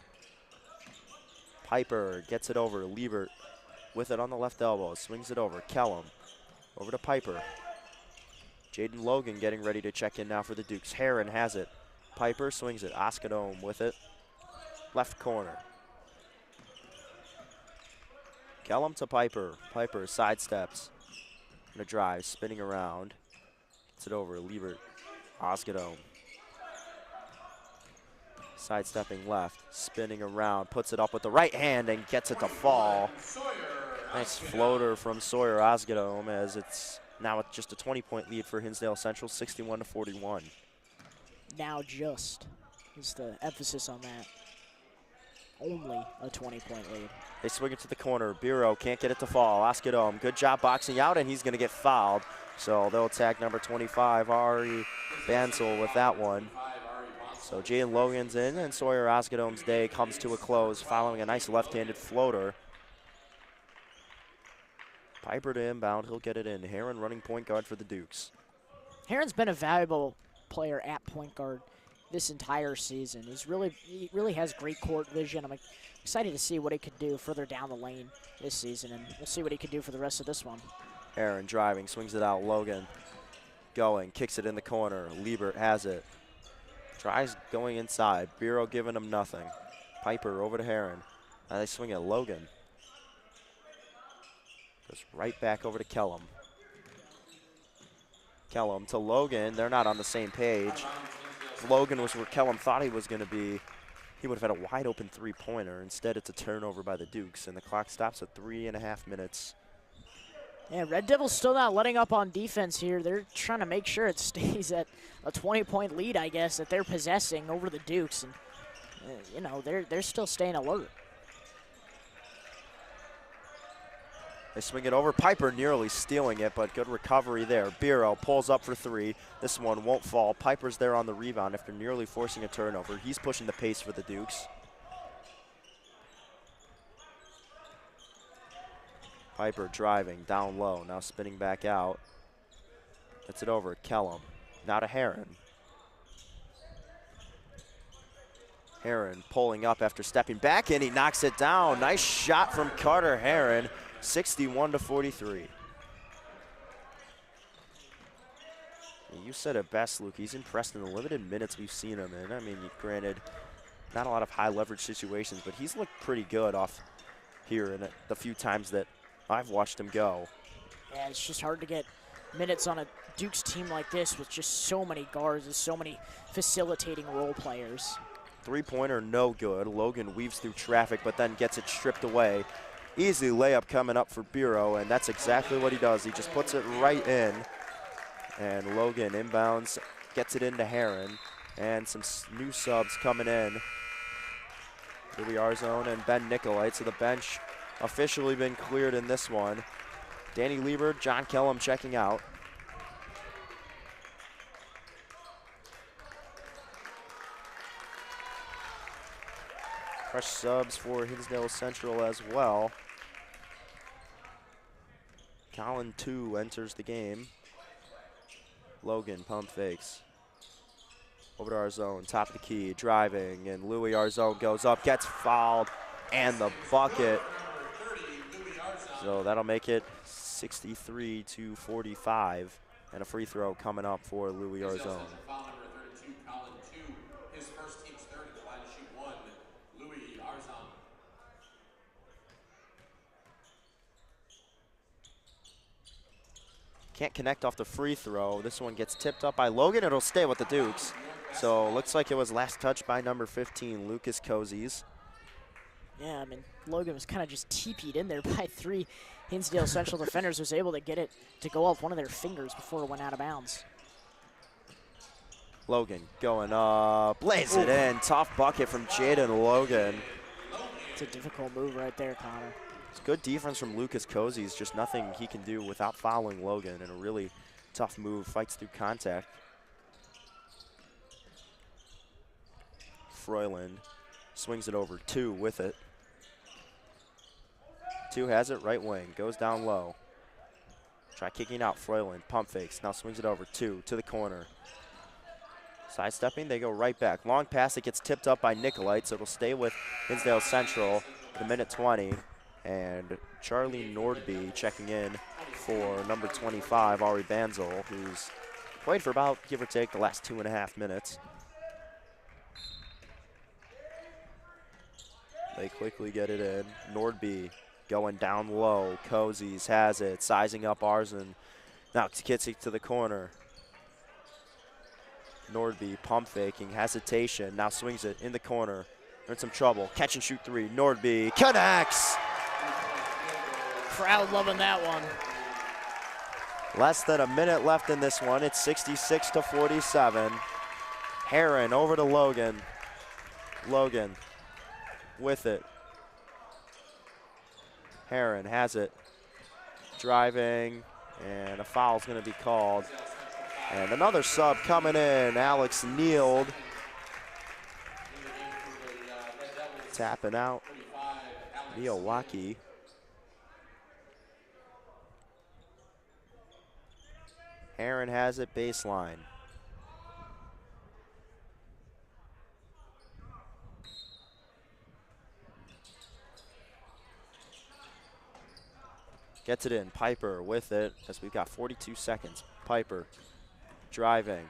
Piper gets it over, Liebert with it on the left elbow, swings it over, Kellum, over to Piper. Jaden Logan getting ready to check in now for the Dukes. Heron has it. Piper swings it. Oskadome with it. Left corner. Kellum to Piper. Piper sidesteps. Gonna drive, spinning around. Gets it over. Liebert. Oskadome. Sidestepping left. Spinning around. Puts it up with the right hand and gets it to fall. Nice floater from Sawyer Oskadome as it's now with just a 20-point lead for Hinsdale Central, 61-41. Now just is the emphasis on that. Only a 20-point lead. They swing it to the corner. Bureau can't get it to fall. Oskadome, good job boxing out, and he's going to get fouled. So they'll tag number 25, Ari Bansel, with that one. So Jalen Logan's in, and Sawyer Oskadome's day comes to a close following a nice left-handed floater. Piper to inbound, he'll get it in. Heron running point guard for the Dukes. Heron's been a valuable player at point guard this entire season. He really has great court vision. I'm excited to see what he could do further down the lane this season, and we'll see what he could do for the rest of this one. Heron driving, swings it out. Logan going, kicks it in the corner. Liebert has it. Tries going inside. Bureau giving him nothing. Piper over to Heron. Now they swing at Logan. Goes right back over to Kellum. Kellum to Logan. They're not on the same page. If Logan was where Kellum thought he was going to be, he would have had a wide open three-pointer. Instead, it's a turnover by the Dukes, and the clock stops at 3.5 minutes. Yeah, Red Devils still not letting up on defense here. They're trying to make sure it stays at a 20-point lead, I guess, that they're possessing over the Dukes. And, you know, they're still staying alert. They swing it over. Piper nearly stealing it, but good recovery there. Bureau pulls up for three. This one won't fall. Piper's there on the rebound after nearly forcing a turnover. He's pushing the pace for the Dukes. Piper driving down low, now spinning back out. Gets it over. Kellum. Now to Heron. Heron pulling up after stepping back, and he knocks it down. Nice shot from Carter Heron. 61-43. You said it best, Luke. He's impressed in the limited minutes we've seen him in. I mean, granted, not a lot of high leverage situations, but he's looked pretty good off here in the few times that I've watched him go. Yeah, it's just hard to get minutes on a Dukes team like this with just so many guards and so many facilitating role players. Three-pointer, no good. Logan weaves through traffic, but then gets it stripped away. Easy layup coming up for Bureau, and that's exactly what he does. He just puts it right in. And Logan inbounds, gets it into Heron. And some new subs coming in. Louis Arzone and Ben Nicolite. So the bench officially been cleared in this one. Danny Lieber, John Kellum checking out. Fresh subs for Hinsdale Central as well. Colin 2 enters the game. Logan pump fakes. Over to Arzone, top of the key, driving, and Louis Arzone goes up, gets fouled, and the bucket. So that'll make it 63-45, and a free throw coming up for Louis Arzone. Can't connect off the free throw. This one gets tipped up by Logan. It'll stay with the Dukes. So looks like it was last touched by number 15, Lucas Cozies. Yeah, I mean, Logan was kind of just TP'd in there by 3 Hinsdale Central defenders, was able to get it to go off one of their fingers before it went out of bounds. Logan going up, lays it in. Tough bucket from Jaden Logan. It's a difficult move right there, Connor. It's good defense from Lucas Cozies, just nothing he can do without fouling Logan, and a really tough move, fights through contact. Froyland swings it over, 2 with it. 2 has it, right wing, goes down low. Try kicking out, Froyland, pump fakes, now swings it over, 2 to the corner. Sidestepping, they go right back. Long pass, it gets tipped up by Nicolite, so it'll stay with Hinsdale Central the minute 20. And Charlie Nordby checking in for number 25, Ari Banzel, who's played for about, give or take, the last 2.5 minutes. They quickly get it in. Nordby going down low. Cozies has it, sizing up Arzen. Now Kitzik to the corner. Nordby pump faking, hesitation, now swings it in the corner. They're in some trouble. Catch and shoot 3. Nordby connects. Crowd loving that one. Less than a minute left in this one. It's 66-47. Heron over to Logan. Logan with it. Heron has it. Driving, and a foul's going to be called. And another sub coming in. Alex Neild. Tapping out. Miyawaki. Heron has it, baseline. Gets it in, Piper with it, as we've got 42 seconds. Piper driving,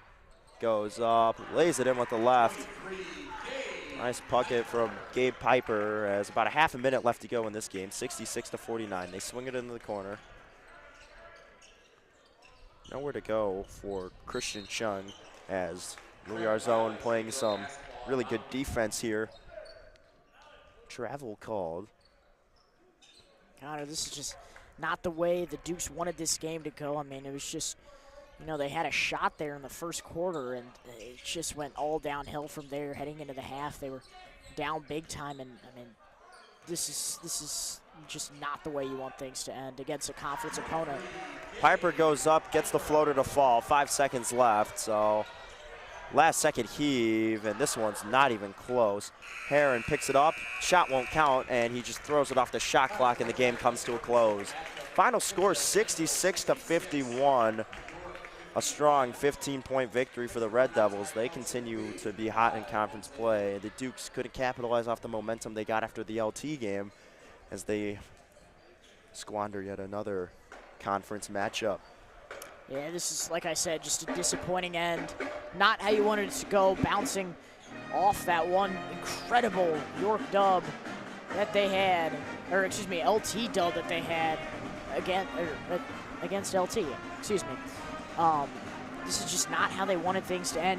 goes up, lays it in with the left. Nice bucket from Gabe Piper, as about a half a minute left to go in this game, 66-49. They swing it into the corner. Nowhere to go for Christian Chung, as Louis Arzone playing some really good defense here. Travel called. Connor, this is just not the way the Dukes wanted this game to go. I mean, it was just, you know, they had a shot there in the first quarter, and it just went all downhill from there heading into the half. They were down big time, and I mean, this is just not the way you want things to end against a conference opponent. Piper goes up, gets the floater to fall. 5 seconds left, so last second heave, and this one's not even close. Heron picks it up, shot won't count, and he just throws it off the shot clock, and the game comes to a close. Final score 66-51. A strong 15-point victory for the Red Devils. They continue to be hot in conference play. The Dukes couldn't capitalize off the momentum they got after the LT game, as they squander yet another conference matchup. Yeah, this is, like I said, just a disappointing end. Not how you wanted it to go, bouncing off that one incredible York dub that they had, or excuse me, LT dub that they had against LT. Excuse me. This is just not how they wanted things to end.